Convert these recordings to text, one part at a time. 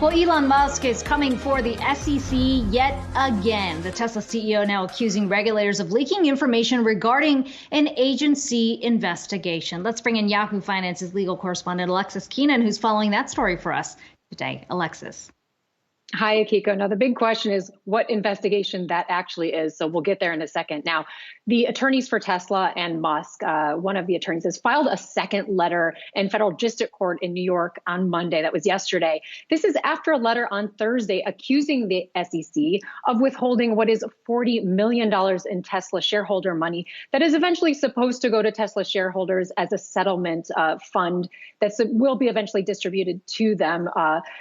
Well, Elon Musk is coming for the SEC yet again. The Tesla CEO now accusing regulators of leaking information regarding an agency investigation. Let's bring in Yahoo Finance's legal correspondent, Alexis Keenan, who's following that story for us today. Alexis. Hi, Akiko. Now, the big question is what investigation that actually is. So we'll get there in a second. Now, the attorneys for Tesla and Musk, one of the attorneys has filed a second letter in federal district court in New York on Monday. That was yesterday. This is after a letter on Thursday accusing the SEC of withholding what is $40 million in Tesla shareholder money that is eventually supposed to go to Tesla shareholders as a settlement fund that will be eventually distributed to them.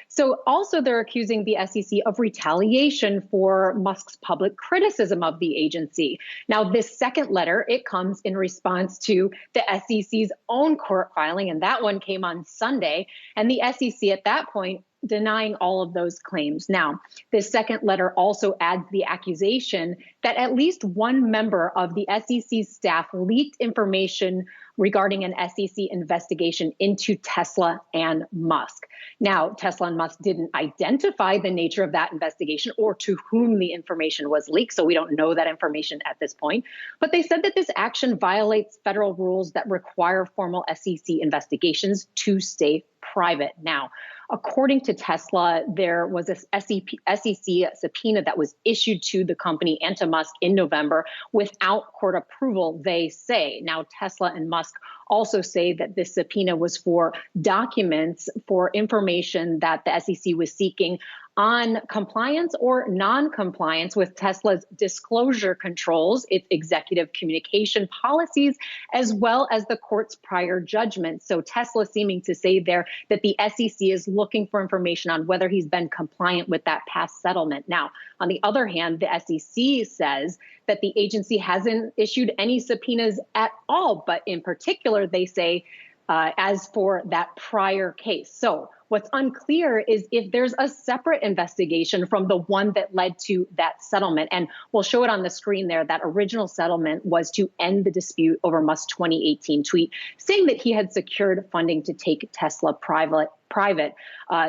So also they're accusing the SEC of retaliation for Musk's public criticism of the agency. Now, this second letter, it comes in response to the SEC's own court filing, and that one came on Sunday. And the SEC at that point denying all of those claims. Now, this second letter also adds the accusation that at least one member of the SEC staff leaked information regarding an SEC investigation into Tesla and Musk. Now, Tesla and Musk didn't identify the nature of that investigation or to whom the information was leaked, so we don't know that information at this point. But they said that this action violates federal rules that require formal SEC investigations to stay private. Now, according to Tesla, there was a SEC subpoena that was issued to the company and to Musk in November without court approval, they say. Now, Tesla and Musk also say that this subpoena was for documents for information that the SEC was seeking on compliance or non-compliance with Tesla's disclosure controls, its executive communication policies, as well as the court's prior judgment. So Tesla seeming to say there that the SEC is looking for information on whether he's been compliant with that past settlement. Now, on the other hand, the SEC says that the agency hasn't issued any subpoenas at all, but in particular, they say, as for that prior case. So what's unclear is if there's a separate investigation from the one that led to that settlement. And we'll show it on the screen there. That original settlement was to end the dispute over Musk's 2018 tweet, saying that he had secured funding to take Tesla private.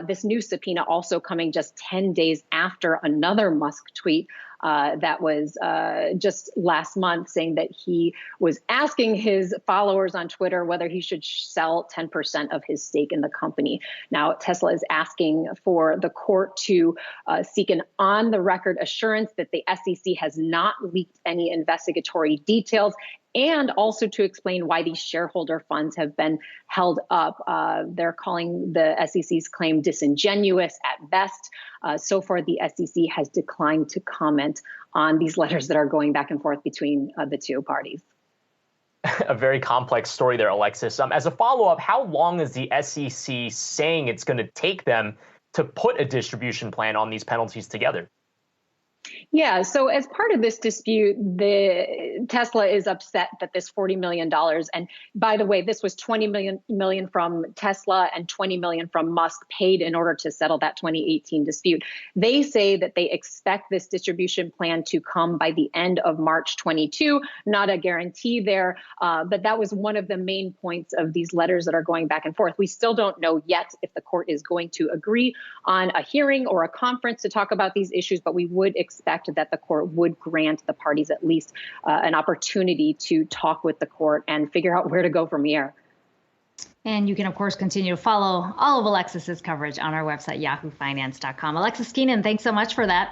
This new subpoena also coming just 10 days after another Musk tweet that was just last month, saying that he was asking his followers on Twitter whether he should sell 10% of his stake in the company. Now, Tesla is asking for the court to seek an on-the-record assurance that the SEC has not leaked any investigatory details, and also to explain why these shareholder funds have been held up. They're calling the SEC's claim disingenuous at best. So far, the SEC has declined to comment on these letters that are going back and forth between the two parties. A very complex story there, Alexis. As a follow-up, how long is the SEC saying it's going to take them to put a distribution plan on these penalties together? Yeah, so as part of this dispute, the Tesla is upset that this $40 million, and by the way, this was $20 million from Tesla and $20 million from Musk paid in order to settle that 2018 dispute. They say that they expect this distribution plan to come by the end of March 22, not a guarantee there, but that was one of the main points of these letters that are going back and forth. We still don't know yet if the court is going to agree on a hearing or a conference to talk about these issues, but we would expect that the court would grant the parties at least an opportunity to talk with the court and figure out where to go from here. And you can, of course, continue to follow all of Alexis's coverage on our website, yahoofinance.com. Alexis Keenan, thanks so much for that.